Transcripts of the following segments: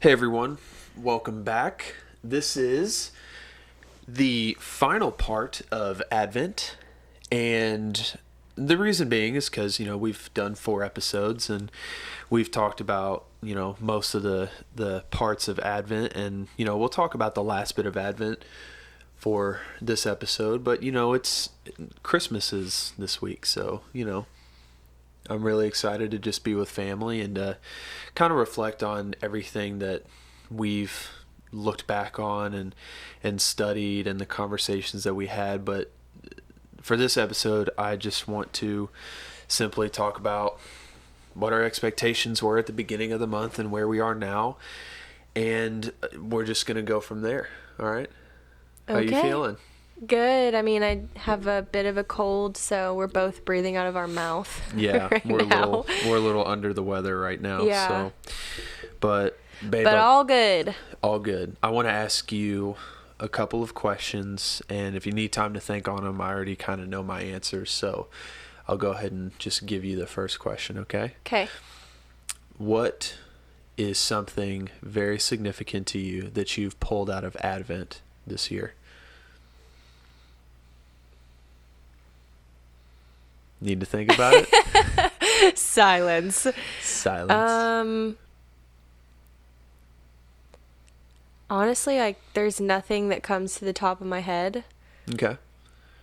Hey everyone, welcome back. This is the final part of Advent, and the reason being is because, we've done 4 episodes and we've talked about, most of the parts of Advent, and, we'll talk about the last bit of Advent for this episode, but, it's Christmas is this week, so, I'm really excited to just be with family and kind of reflect on everything that we've looked back on and studied and the conversations that we had. But for this episode, I just want to simply talk about what our expectations were at the beginning of the month and where we are now. And we're just going to go from there. All right? How are you feeling? Good. I mean, I have a bit of a cold, so we're both breathing out of our mouth. Yeah, right we're now. a little under the weather right now. Yeah. So, but babe, but all good. All good. I want to ask you a couple of questions, and if you need time to think on them, I already kind of know my answers, so I'll go ahead and just give you the first question. Okay. Okay. What is something very significant to you that you've pulled out of Advent this year? Need to think about it? Silence. Honestly, there's nothing that comes to the top of my head. Okay.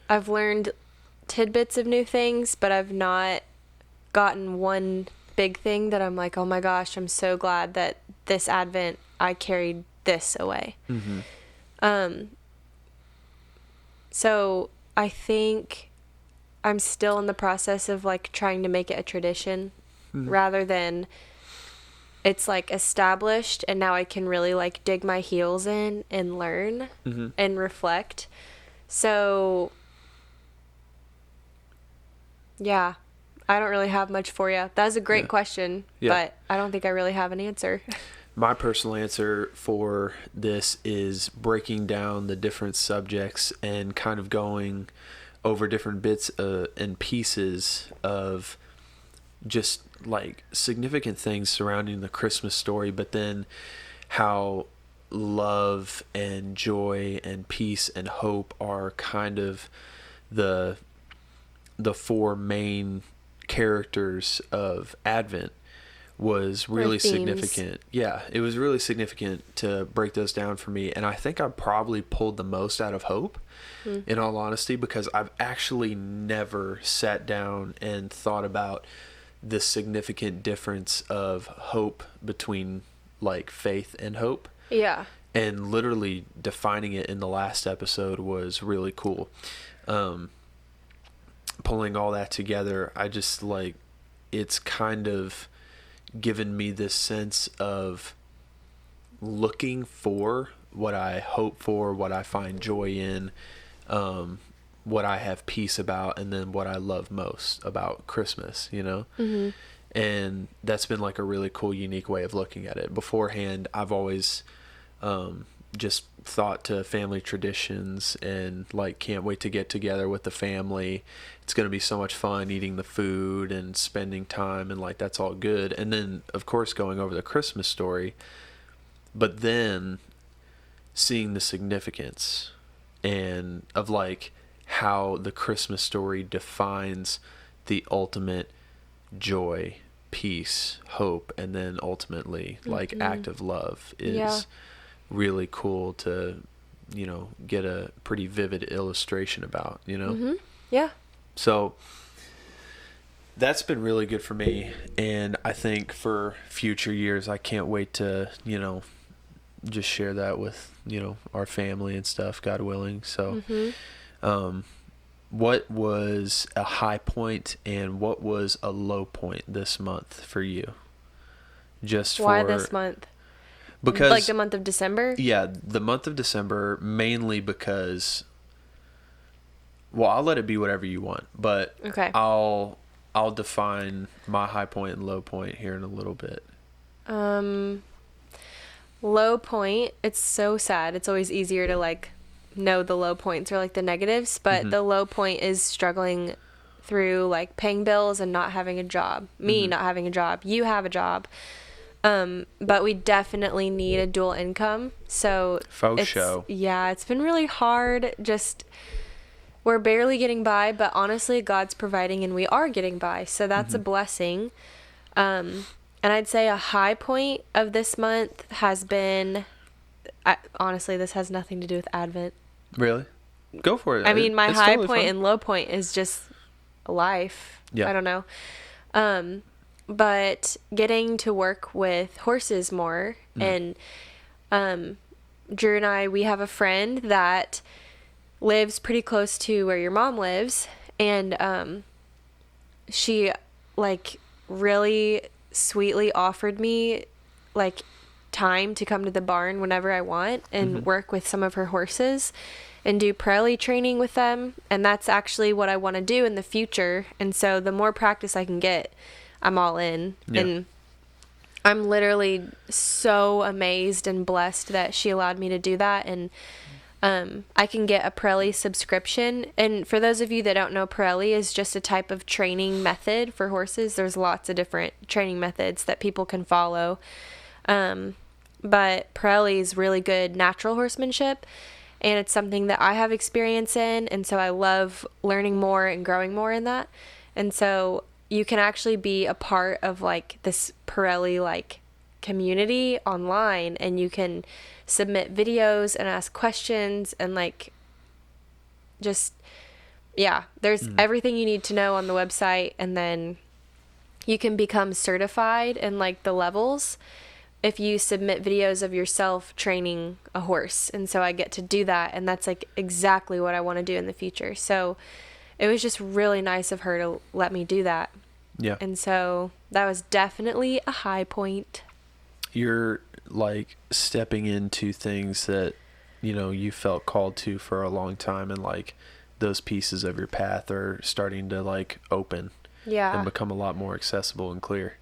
I've learned tidbits of new things, but I've not gotten one big thing that I'm like, oh my gosh, I'm so glad that this Advent I carried this away. Mm-hmm. So I think I'm still in the process of trying to make it a tradition, rather than it's established and now I can really dig my heels in and learn and reflect. So yeah, I don't really have much for you. That was a great question, but I don't think I really have an answer. My personal answer for this is breaking down the different subjects and kind of going over different bits and pieces of just significant things surrounding the Christmas story, but then how love and joy and peace and hope are kind of the 4 main characters of Advent was really significant. Yeah, it was really significant to break those down for me. And I think I probably pulled the most out of hope, in all honesty, because I've actually never sat down and thought about the significant difference of hope between faith and hope. Yeah. And literally defining it in the last episode was really cool. Pulling all that together, I just it's kind of given me this sense of looking for what I hope for, what I find joy in, what I have peace about, and then what I love most about Christmas, Mm-hmm. And that's been a really cool, unique way of looking at it. Beforehand, I've always just thought to family traditions and can't wait to get together with the family. It's going to be so much fun eating the food and spending time, and that's all good. And then of course going over the Christmas story, but then seeing the significance and of how the Christmas story defines the ultimate joy, peace, hope, and then ultimately act of love is really cool to get a pretty vivid illustration about. Yeah. So that's been really good for me, and I think for future years I can't wait to just share that with our family and stuff, God willing. So what was a high point and what was a low point this month for you? Why this month? Because the month of December? Yeah, the month of December, mainly because, well, I'll let it be whatever you want, but okay. I'll define my high point and low point here in a little bit. Low point, it's so sad. It's always easier to know the low points or the negatives, but the low point is struggling through paying bills and not having a job. Me not having a job. You have a job. But we definitely need a dual income. So Faux show. Yeah, it's been really hard. Just we're barely getting by, but honestly, God's providing and we are getting by. So that's a blessing. And I'd say a high point of this month has been, honestly, this has nothing to do with Advent. Really? Go for it. I mean, my It's high totally point fun. and low point is just life. Yeah. I don't know. But getting to work with horses more, and Drew and I, we have a friend that lives pretty close to where your mom lives, and she like really sweetly offered me like time to come to the barn whenever I want and work with some of her horses and do Pirelli training with them, and that's actually what I want to do in the future. And so the more practice I can get, I'm all in. Yeah. And I'm literally so amazed and blessed that she allowed me to do that. And I can get a Pirelli subscription. And for those of you that don't know, Pirelli is just a type of training method for horses. There's lots of different training methods that people can follow. But Pirelli is really good natural horsemanship, and it's something that I have experience in. And so I love learning more and growing more in that. And so you can actually be a part of like this Pirelli like community online, and you can submit videos and ask questions and like just there's everything you need to know on the website, and then you can become certified in like the levels if you submit videos of yourself training a horse. And so I get to do that, and that's like exactly what I want to do in the future. So it was just really nice of her to let me do that. Yeah. And so that was definitely a high point. You're like stepping into things that, you know, you felt called to for a long time, and like those pieces of your path are starting to like open and become a lot more accessible and clear.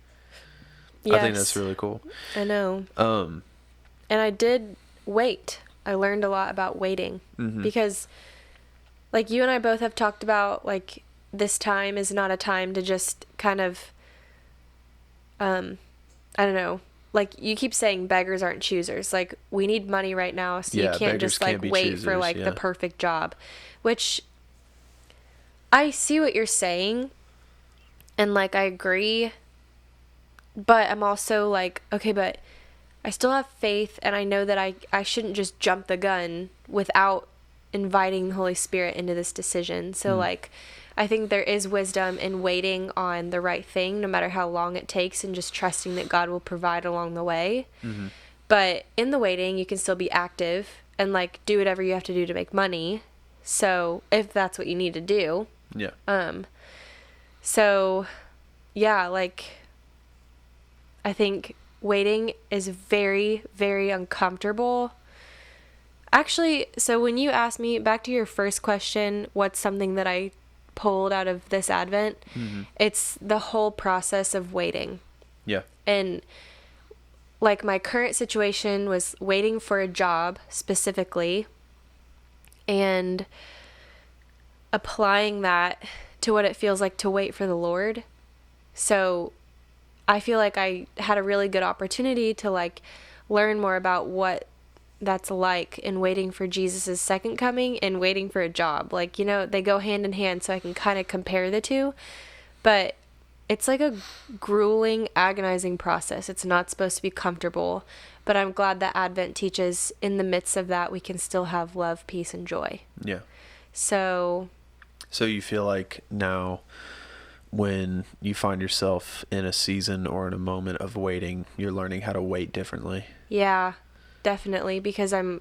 Yes. I think that's really cool. I know. And I did wait. I learned a lot about waiting because like you and I both have talked about like this time is not a time to just kind of, I don't know, like you keep saying beggars aren't choosers. Like we need money right now. So you can't just like wait for like the perfect job, which I see what you're saying. And like, I agree, but I'm also like, okay, but I still have faith, and I know that I shouldn't just jump the gun without inviting the Holy Spirit into this decision. So like, I think there is wisdom in waiting on the right thing, no matter how long it takes, and just trusting that God will provide along the way. But in the waiting, you can still be active and like do whatever you have to do to make money. So if that's what you need to do. Yeah. So yeah, like I think waiting is very, very uncomfortable. Actually, so when you asked me, back to your first question, what's something that I pulled out of this Advent, it's the whole process of waiting. Yeah. And like my current situation was waiting for a job specifically, and applying that to what it feels like to wait for the Lord. So I feel like I had a really good opportunity to like learn more about what that's like in waiting for Jesus's second coming and waiting for a job. Like, you know, they go hand in hand, so I can kind of compare the two. But it's like a grueling, agonizing process. It's not supposed to be comfortable, but I'm glad that Advent teaches in the midst of that we can still have love, peace, and joy. Yeah. So you feel like now when you find yourself in a season or in a moment of waiting, you're learning how to wait differently? Yeah, definitely, because I'm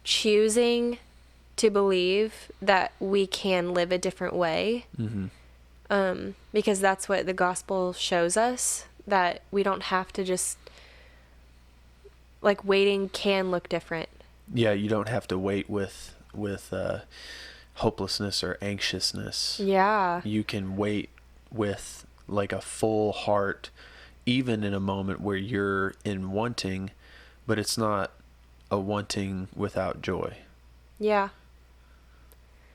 choosing to believe that we can live a different way. Because that's what the gospel shows us, that we don't have to just, like, waiting can look different. Yeah, you don't have to wait with hopelessness or anxiousness. Yeah. You can wait with like a full heart, even in a moment where you're in wanting, but it's not a wanting without joy. Yeah.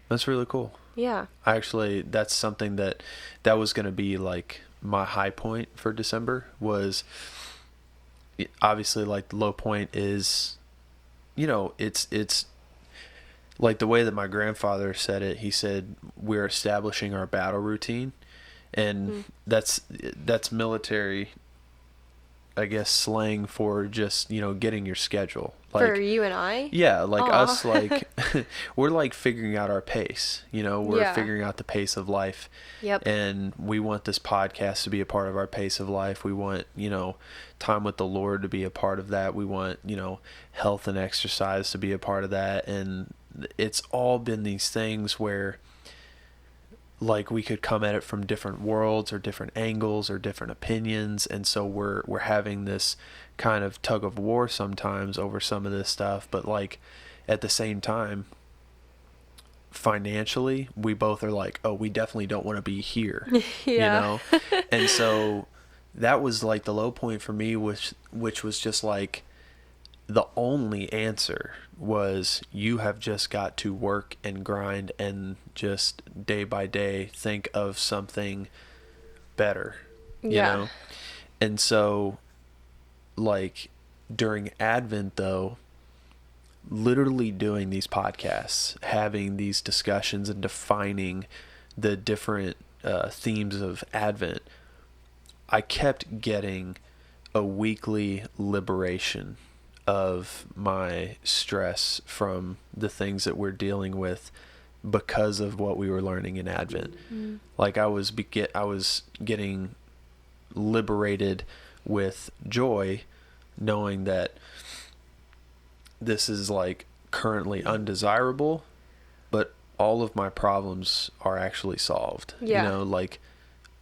That's really cool. Yeah. Actually, that's something that was going to be like my high point for December, was obviously, like, the low point is, it's like the way that my grandfather said it. He said, we're establishing our battle routine. And that's military, I guess, slang for just, getting your schedule. Like, For you and I? yeah, like Aw. us, like, we're like figuring out our pace, we're Yeah. figuring out the pace of life. Yep. And we want this podcast to be a part of our pace of life. We want, time with the Lord to be a part of that. We want, health and exercise to be a part of that. And it's all been these things where, like, we could come at it from different worlds or different angles or different opinions, and so we're having this kind of tug of war sometimes over some of this stuff. But, like, at the same time, financially, we both are like, oh, we definitely don't want to be here. Yeah. And so that was like the low point for me, which was just like, the only answer was, you have just got to work and grind and just day by day think of something better, Yeah. And so, like, during Advent, though, literally doing these podcasts, having these discussions and defining the different themes of Advent, I kept getting a weekly liberation of my stress from the things that we're dealing with because of what we were learning in Advent. Like, I was getting liberated with joy, knowing that this is, like, currently undesirable, but all of my problems are actually solved. Yeah. Like,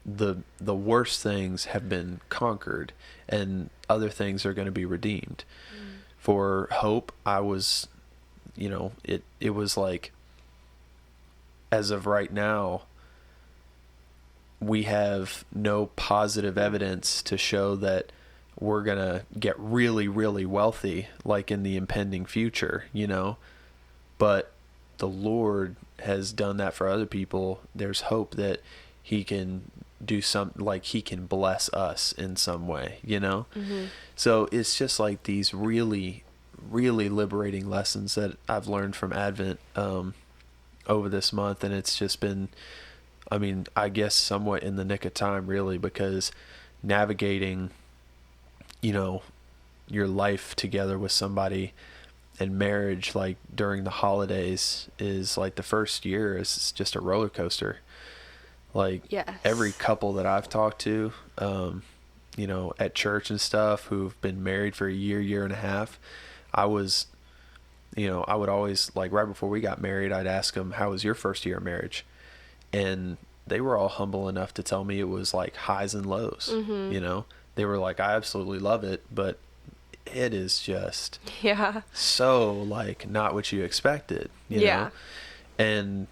the worst things have been conquered and other things are going to be redeemed. For hope, I was, it was like, as of right now, we have no positive evidence to show that we're going to get really, really wealthy, like, in the impending future, but the Lord has done that for other people. There's hope that he can do something, like, he can bless us in some way, So it's just like these really, really liberating lessons that I've learned from Advent over this month. And it's just been, I guess, somewhat in the nick of time, really, because navigating, your life together with somebody and marriage, like, during the holidays, is like, the first year is just a roller coaster. Like, Yes. every couple that I've talked to, at church and stuff, who've been married for a year and a half, I was, I would always, like, right before we got married, I'd ask them, how was your first year of marriage? And they were all humble enough to tell me it was like highs and lows. They were like, I absolutely love it, but it is just so, like, not what you expected, you know? And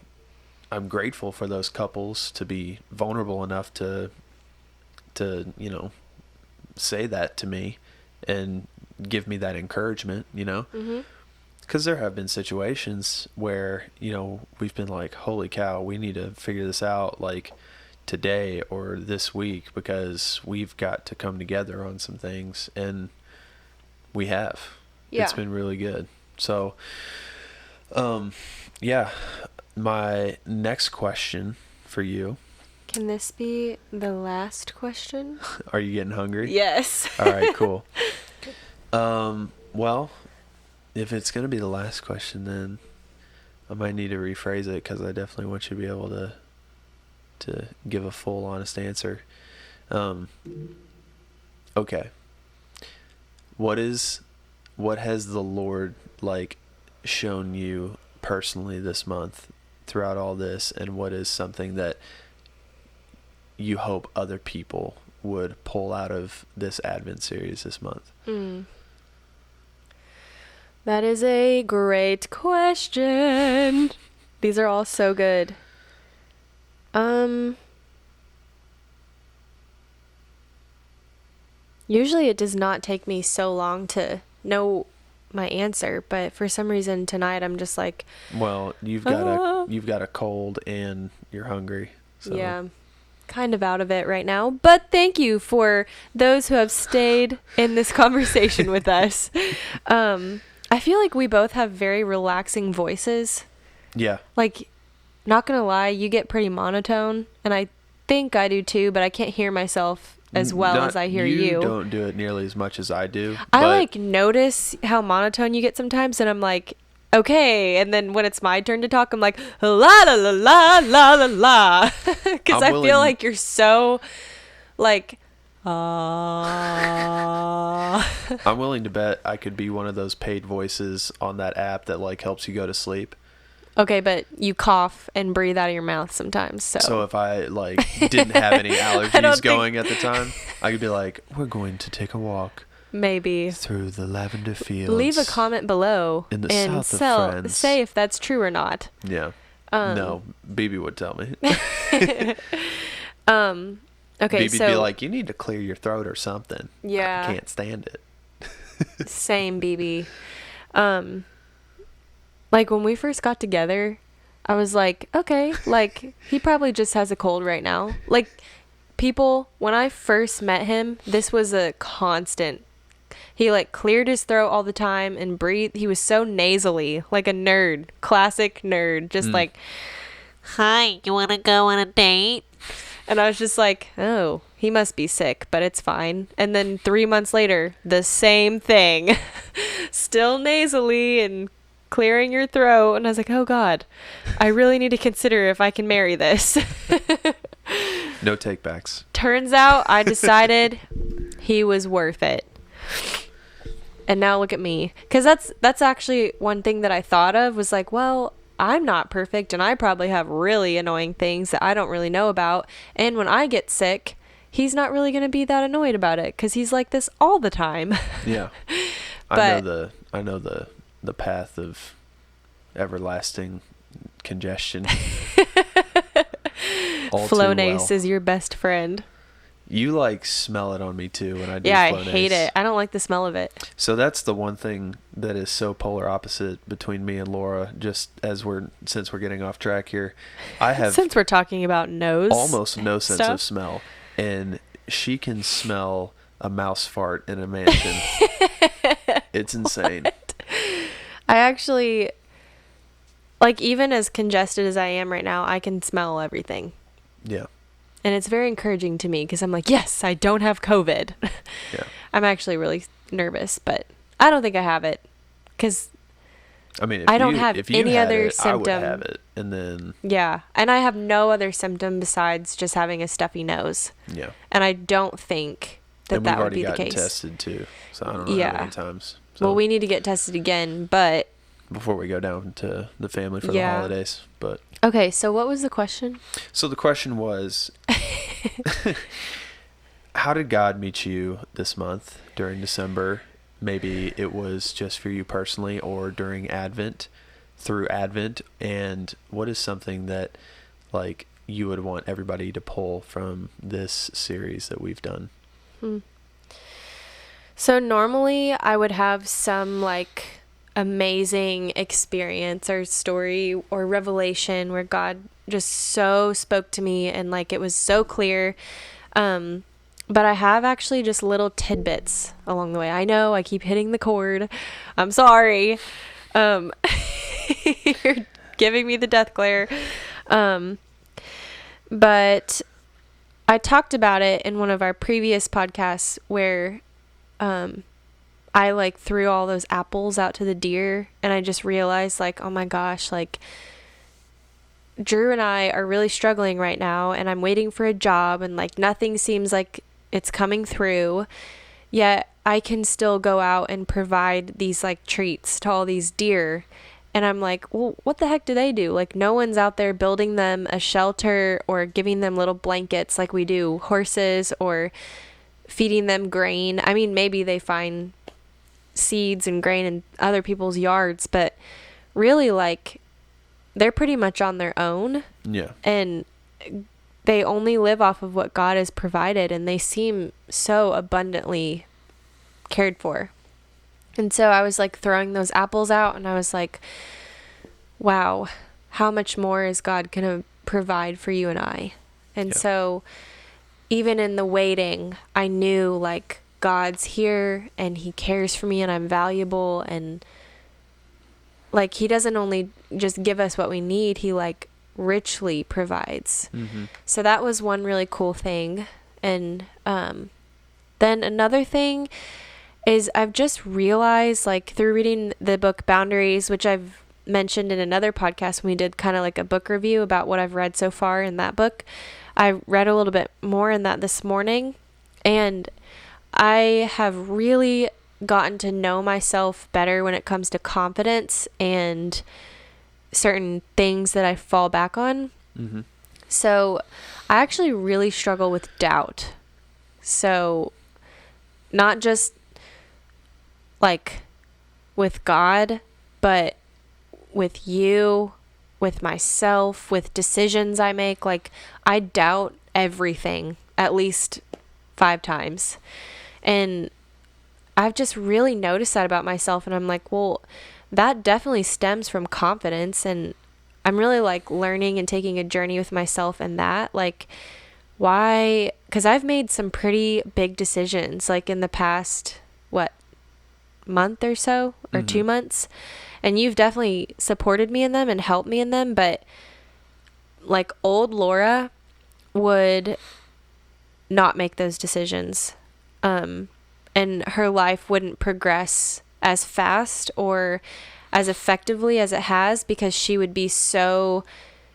I'm grateful for those couples to be vulnerable enough to say that to me and give me that encouragement, because there have been situations where, we've been like, holy cow, we need to figure this out, like, today or this week, because we've got to come together on some things, and we have. It's been really good. So, my next question for you. Can this be the last question? Are you getting hungry? Yes. All right, cool. Well, if it's going to be the last question, then I might need to rephrase it, because I definitely want you to be able to give a full, honest answer. Okay. What has the Lord, like, shown you personally this month throughout all this, and what is something that you hope other people would pull out of this Advent series this month? That is a great question. These are all so good. Usually it does not take me so long to know my answer, but for some reason tonight I'm just like, well, you've got a cold and you're hungry. So. Yeah. kind of out of it right now. But thank you for those who have stayed in this conversation with us. I feel like we both have very relaxing voices. Yeah. Like, not gonna lie, you get pretty monotone, and I think I do too, but I can't hear myself as well as I hear you. You don't do it nearly as much as I do. I like notice how monotone you get sometimes, and I'm like, okay. And then when it's my turn to talk, I'm like, la la la la la la la, because I feel like you're so like, I'm willing to bet I could be one of those paid voices on that app that like helps you go to sleep. Okay, but you cough and breathe out of your mouth sometimes. So if I like didn't have any allergies going at the time, I could be like, we're going to take a walk. Maybe through the lavender fields. Leave a comment below in the south of France. Say if that's true or not. Yeah. No, BB would tell me. Okay, BB'd be like, you need to clear your throat or something. Yeah. I can't stand it. Same, BB. Like when we first got together, I was like, okay, like he probably just has a cold right now. Like people, when I first met him, this was a constant. He like cleared his throat all the time and breathed. He was so nasally, like a nerd, classic nerd, just like, hi, you want to go on a date? And I was just like, oh, he must be sick, but it's fine. And then 3 months later, the same thing, still nasally and clearing your throat. And I was like, oh God, I really need to consider if I can marry this. No takebacks. Turns out I decided he was worth it. And now look at me. Because that's actually one thing that I thought of was like, well, I'm not perfect and I probably have really annoying things that I don't really know about. And when I get sick, he's not really going to be that annoyed about it because he's like this all the time. Yeah. I know the path of everlasting congestion. Flonase is your best friend. You like smell it on me too when I do Flonase. Yeah, I hate it. I don't like the smell of it. So that's the one thing that is so polar opposite between me and Laura. Just since we're getting off track here, I have since we're talking about nose, almost no sense of smell, and she can smell a mouse fart in a mansion. It's insane. I actually, like, even as congested as I am right now, I can smell everything. Yeah. And it's very encouraging to me because I'm like, yes, I don't have COVID. Yeah. I'm actually really nervous, but I don't think I have it because I mean, I don't have any other symptom. I would have it, and then yeah, and I have no other symptom besides just having a stuffy nose. Yeah. And I don't think that would be the case. We've already gotten tested too, so I don't know how many times. So well, we need to get tested again, but before we go down to the family for the holidays, but okay. So what was the question? So the question was, how did God meet you this month during December? Maybe it was just for you personally or during Advent, through Advent. And what is something that like you would want everybody to pull from this series that we've done? So normally I would have some like amazing experience or story or revelation where God just so spoke to me and like it was so clear. But I have actually just little tidbits along the way. I know I keep hitting the cord. I'm sorry. You're giving me the death glare. But I talked about it in one of our previous podcasts where I like threw all those apples out to the deer and I just realized like, oh my gosh, like Drew and I are really struggling right now and I'm waiting for a job and like nothing seems like it's coming through, yet I can still go out and provide these like treats to all these deer. And I'm like, well, what the heck do they do? Like no one's out there building them a shelter or giving them little blankets like we do horses or feeding them grain. I mean, maybe they find seeds and grain in other people's yards, but really like they're pretty much on their own. Yeah. And they only live off of what God has provided and they seem so abundantly cared for. And so I was like throwing those apples out and I was like, wow, how much more is God going to provide for you and I? And Yeah. so even in the waiting, I knew like God's here and he cares for me and I'm valuable, and like he doesn't only just give us what we need, he like richly provides. Mm-hmm. So that was one really cool thing. And then another thing is I've just realized, like through reading the book Boundaries, which I've mentioned in another podcast when we did kind of like a book review about what I've read so far in that book. I read a little bit more in that this morning, and I have really gotten to know myself better when it comes to confidence and certain things that I fall back on. Mm-hmm. So I actually really struggle with doubt. So not just like with God, but with you, with myself, with decisions I make. Like I doubt everything at least 5 times. And I've just really noticed that about myself, and I'm like, well, that definitely stems from confidence, and I'm really like learning and taking a journey with myself in that. Like, why? Because I've made some pretty big decisions, like in the past, month or so, or Mm-hmm. 2 months, and you've definitely supported me in them and helped me in them. But like old Laura would not make those decisions. And her life wouldn't progress as fast or as effectively as it has, because she would be so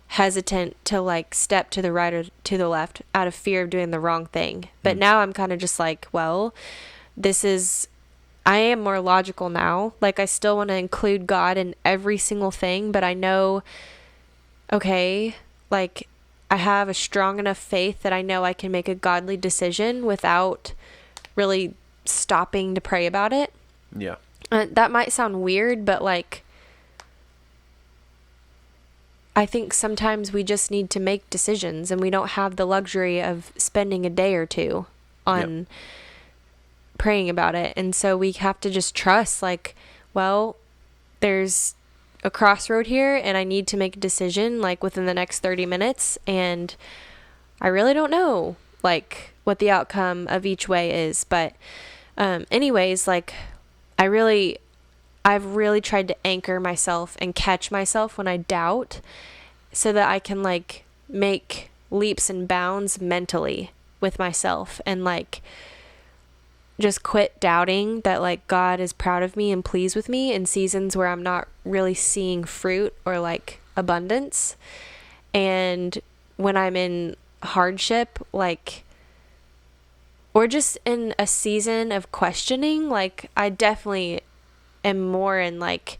hesitant to like step to the right or to the left out of fear of doing the wrong thing. But now I'm kind of just like, well, I am more logical now. Like I still want to include God in every single thing, but I know, okay, like I have a strong enough faith that I know I can make a godly decision without really stopping to pray about it. Yeah. That might sound weird, but like I think sometimes we just need to make decisions, and we don't have the luxury of spending a day or two on praying about it. And so we have to just trust, like, well, there's a crossroad here and I need to make a decision like within the next 30 minutes, and I really don't know like what the outcome of each way is. But anyways, like I've really tried to anchor myself and catch myself when I doubt, so that I can like make leaps and bounds mentally with myself, and like just quit doubting that like God is proud of me and pleased with me in seasons where I'm not really seeing fruit or like abundance. And when I'm in hardship, like, or just in a season of questioning, like I definitely am more in like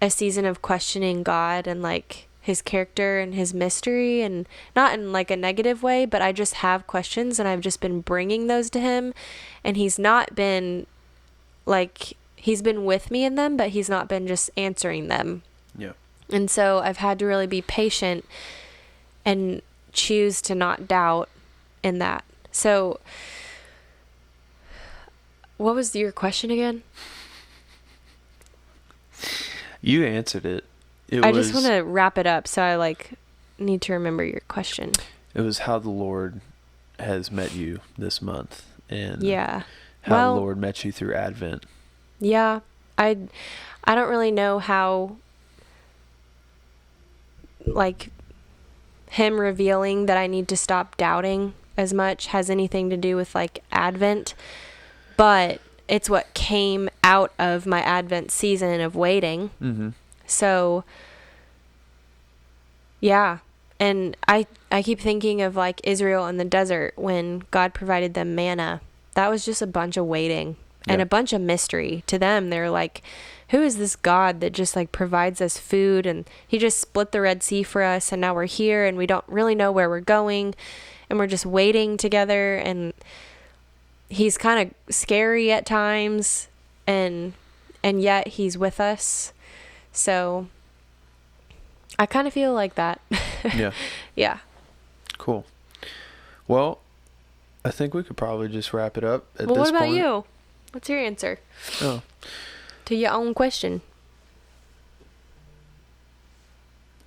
a season of questioning God and like his character and his mystery, and not in like a negative way, but I just have questions and I've just been bringing those to him, and he's not been like, he's been with me in them, but he's not been just answering them. Yeah. And so I've had to really be patient and choose to not doubt in that. So what was your question again? You answered it. I just want to wrap it up, so I like need to remember your question. It was how the Lord has met you this month, and how the Lord met you through Advent. Yeah, I don't really know how like him revealing that I need to stop doubting as much has anything to do with like Advent, but it's what came out of my Advent season of waiting. Mm-hmm. So yeah, and I keep thinking of like Israel in the desert when God provided them manna. That was just a bunch of waiting and a bunch of mystery to them. They're like, who is this God that just like provides us food, and he just split the Red Sea for us, and now we're here and we don't really know where we're going, and we're just waiting together, and he's kind of scary at times, and yet he's with us. So I kind of feel like that. Yeah. Yeah. Cool. Well, I think we could probably just wrap it up at this point. Well, what about you? What's your answer? Oh. To your own question.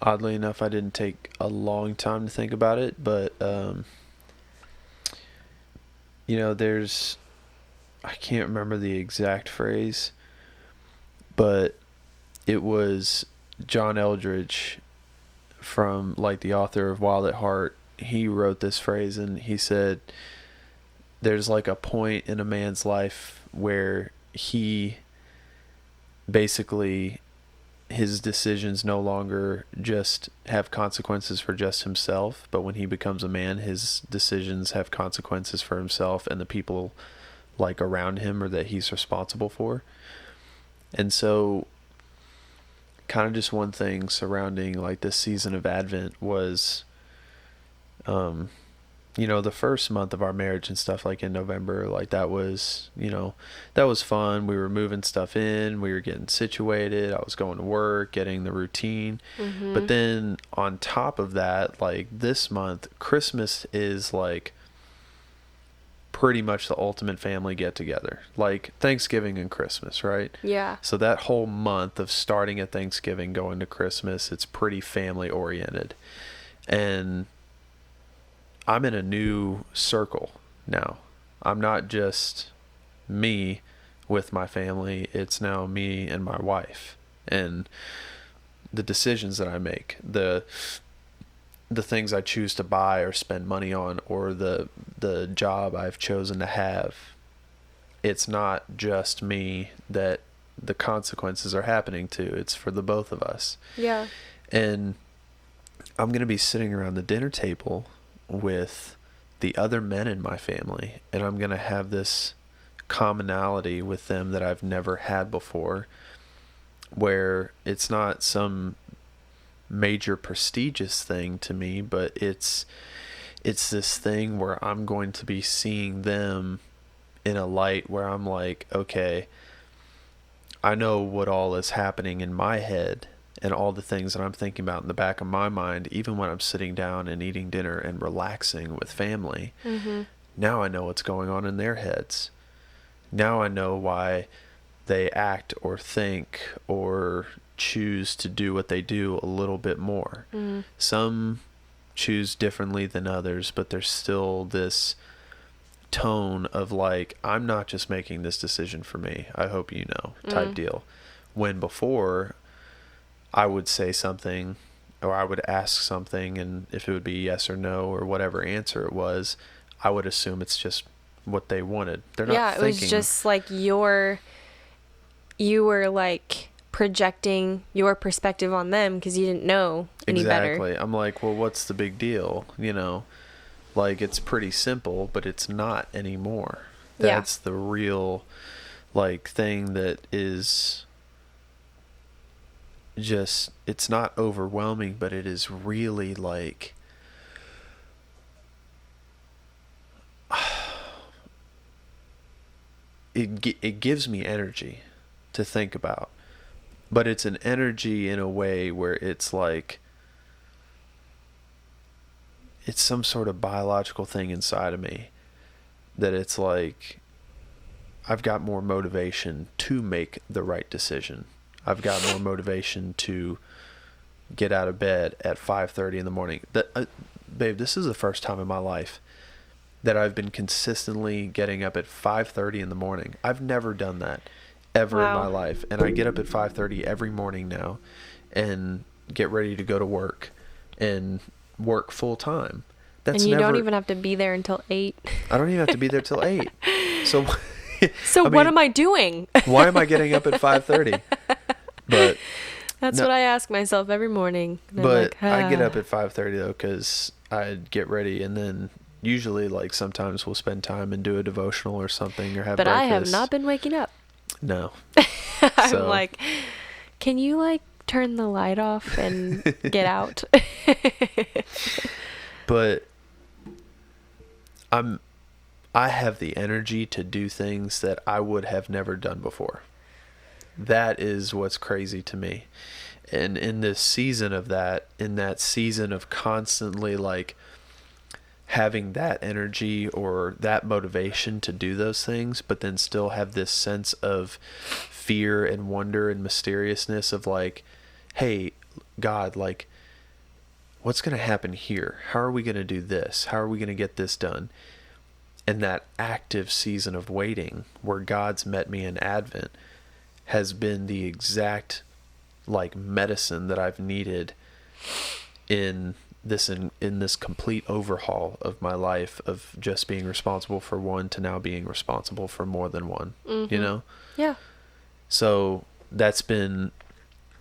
Oddly enough, I didn't take a long time to think about it, but there's, I can't remember the exact phrase, but it was John Eldridge, from like the author of Wild at Heart. He wrote this phrase, and he said there's like a point in a man's life where he basically, his decisions no longer just have consequences for just himself, but when he becomes a man, his decisions have consequences for himself and the people like around him or that he's responsible for. And so kind of just one thing surrounding like this season of Advent was, the first month of our marriage and stuff, like in November, like that was fun. We were moving stuff in, we were getting situated, I was going to work, getting the routine. Mm-hmm. But then on top of that, like this month, Christmas is like pretty much the ultimate family get together, like Thanksgiving and Christmas, right? Yeah. So that whole month of starting at Thanksgiving, going to Christmas, it's pretty family oriented. And I'm in a new circle now. I'm not just me with my family. It's now me and my wife. And the decisions that I make, the things I choose to buy or spend money on, or the job I've chosen to have, it's not just me that the consequences are happening to. It's for the both of us. Yeah. And I'm going to be sitting around the dinner table with the other men in my family, and I'm going to have this commonality with them that I've never had before, where it's not some major prestigious thing to me, but it's this thing where I'm going to be seeing them in a light where I'm like, okay, I know what all is happening in my head and all the things that I'm thinking about in the back of my mind, even when I'm sitting down and eating dinner and relaxing with family. Mm-hmm. Now I know what's going on in their heads. Now I know why they act or think or choose to do what they do a little bit more. Mm-hmm. Some choose differently than others, but there's still this tone of like, I'm not just making this decision for me, I hope you know, type deal. When before, I would say something, or I would ask something, and if it would be yes or no or whatever answer it was, I would assume it's just what they wanted. They're not thinking. It was just like you were like projecting your perspective on them because you didn't know any better. Exactly. I'm like, well, what's the big deal? Like, it's pretty simple, but it's not anymore. That's the real like thing that is just, it's not overwhelming, but it is really like it gives me energy to think about, but it's an energy in a way where it's like it's some sort of biological thing inside of me that it's like I've got more motivation to make the right decision. I've got more motivation to get out of bed at 5:30 in the morning. Babe, this is the first time in my life that I've been consistently getting up at 5:30 in the morning. I've never done that ever in my life. And I get up at 5:30 every morning now and get ready to go to work and work full time. And you don't even have to be there until 8. I don't even have to be there till 8. So what am I doing? Why am I getting up at 5:30? But that's what I ask myself every morning. But I get up at 5:30 though, because I get ready, and then usually like sometimes we'll spend time and do a devotional or something, or have breakfast. But I have not been waking up. No. I'm like, can you like turn the light off and get out? But I have the energy to do things that I would have never done before. That is what's crazy to me. And in this season of that, in that season of constantly like having that energy or that motivation to do those things, but then still have this sense of fear and wonder and mysteriousness of like, hey, God, like, what's going to happen here? How are we going to do this? How are we going to get this done? And that active season of waiting where God's met me in Advent has been the exact like medicine that I've needed in this complete overhaul of my life, of just being responsible for one to now being responsible for more than one, you know? Yeah. So that's been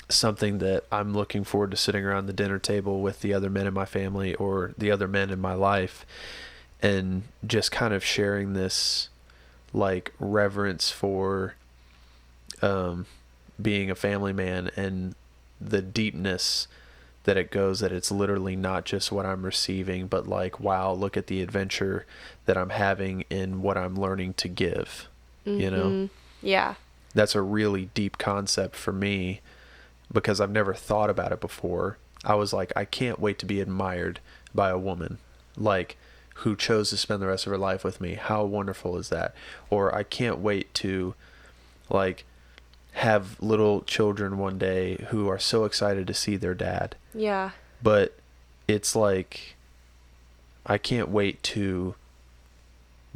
something that I'm looking forward to, sitting around the dinner table with the other men in my family or the other men in my life, and just kind of sharing this like reverence for being a family man, and the deepness that it goes, that it's literally not just what I'm receiving, but like, wow, look at the adventure that I'm having in what I'm learning to give, you know? Yeah. That's a really deep concept for me, because I've never thought about it before. I was like, I can't wait to be admired by a woman, like, who chose to spend the rest of her life with me. How wonderful is that? Or I can't wait to, like, have little children one day who are so excited to see their dad. Yeah. But it's like, I can't wait to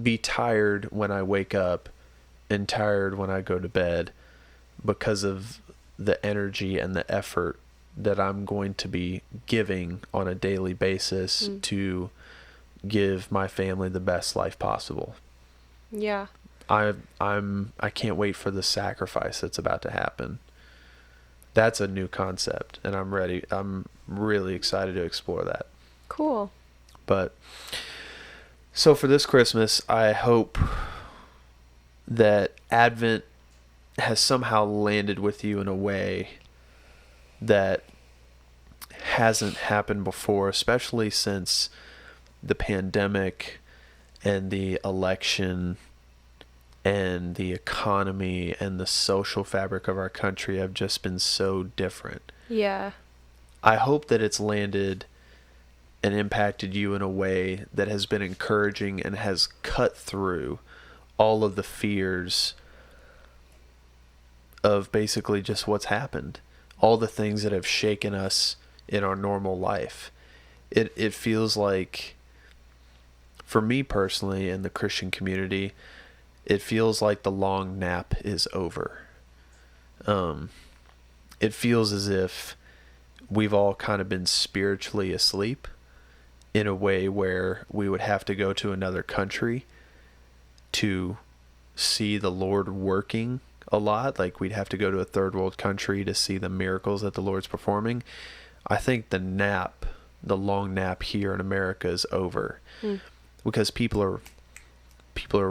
be tired when I wake up and tired when I go to bed, because of the energy and the effort that I'm going to be giving on a daily basis to give my family the best life possible. Yeah. I can't wait for the sacrifice that's about to happen. That's a new concept, and I'm ready. I'm really excited to explore that. Cool. But so for this Christmas, I hope that Advent has somehow landed with you in a way that hasn't happened before, especially since the pandemic and the election and the economy and the social fabric of our country have just been so different. Yeah. I hope that it's landed and impacted you in a way that has been encouraging and has cut through all of the fears of basically just what's happened, all the things that have shaken us in our normal life. It feels like, for me personally, in the Christian community, it feels like the long nap is over. It feels as if we've all kind of been spiritually asleep, in a way where we would have to go to another country to see the Lord working a lot. Like, we'd have to go to a third world country to see the miracles that the Lord's performing. I think the long nap here in America is over, because people are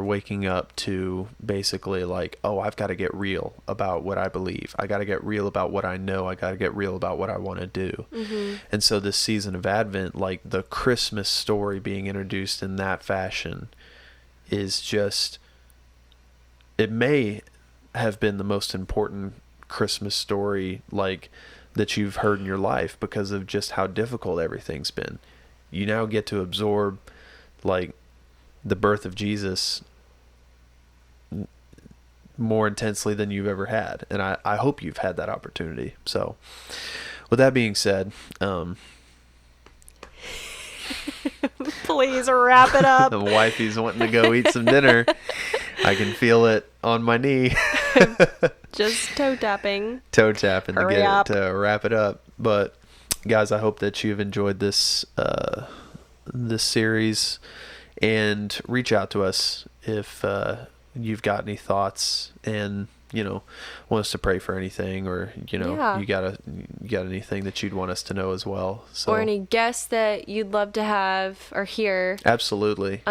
waking up to basically like, oh, I've got to get real about what I believe. I got to get real about what I know. I got to get real about what I want to do. And so this season of Advent, like the Christmas story being introduced in that fashion, is just, it may have been the most important Christmas story like that you've heard in your life, because of just how difficult everything's been. You now get to absorb like the birth of Jesus more intensely than you've ever had. And I hope you've had that opportunity. So with that being said, Please wrap it up. the wifey's wanting to go eat some dinner. I can feel it on my knee. Just toe tapping To Hurry get up. it, to wrap it up. But guys, I hope that you've enjoyed this series, and reach out to us if you've got any thoughts, and want us to pray for anything, or Yeah. you got anything that you'd want us to know as well. So or any guests that you'd love to have or hear. absolutely.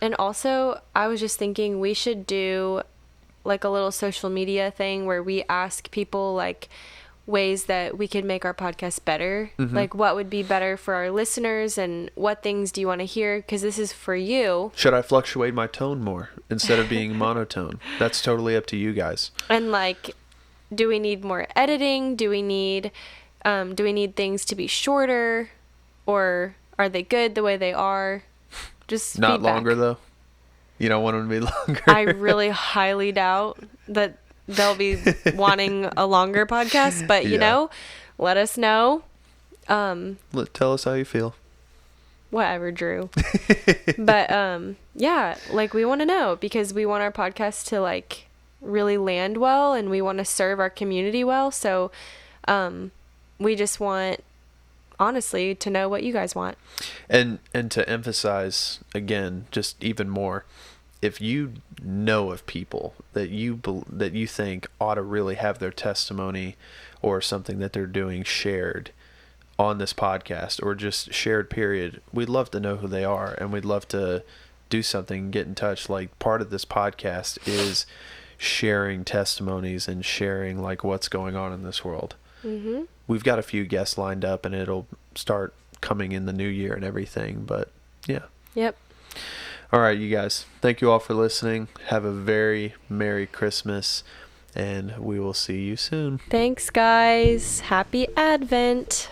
And also, I was just thinking we should do like a little social media thing where we ask people like ways that we could make our podcast better. Like, what would be better for our listeners, and what things do you want to hear? Because this is for you. Should I fluctuate my tone more instead of being monotone? That's totally up to you guys. And like, do we need more editing? Do we need things to be shorter, or are they good the way they are? Just Not feedback. longer though. You don't want them to be longer. I really highly doubt that they'll be wanting a longer podcast, but Yeah. let us know. Tell us how you feel. Whatever, Drew. But yeah, like we want to know, because we want our podcast to like really land well, and we want to serve our community well. So we just want, honestly, to know what you guys want. And to emphasize again, just even more, if you know of people that you think ought to really have their testimony or something that they're doing shared on this podcast, or just shared period, we'd love to know who they are, and we'd love to do something, get in touch. Like, part of this podcast is sharing testimonies and sharing like what's going on in this world. Mm-hmm. We've got a few guests lined up, and it'll start coming in the new year and everything, but yeah. Yep. All right, you guys, thank you all for listening. Have a very Merry Christmas, and we will see you soon. Thanks, guys. Happy Advent.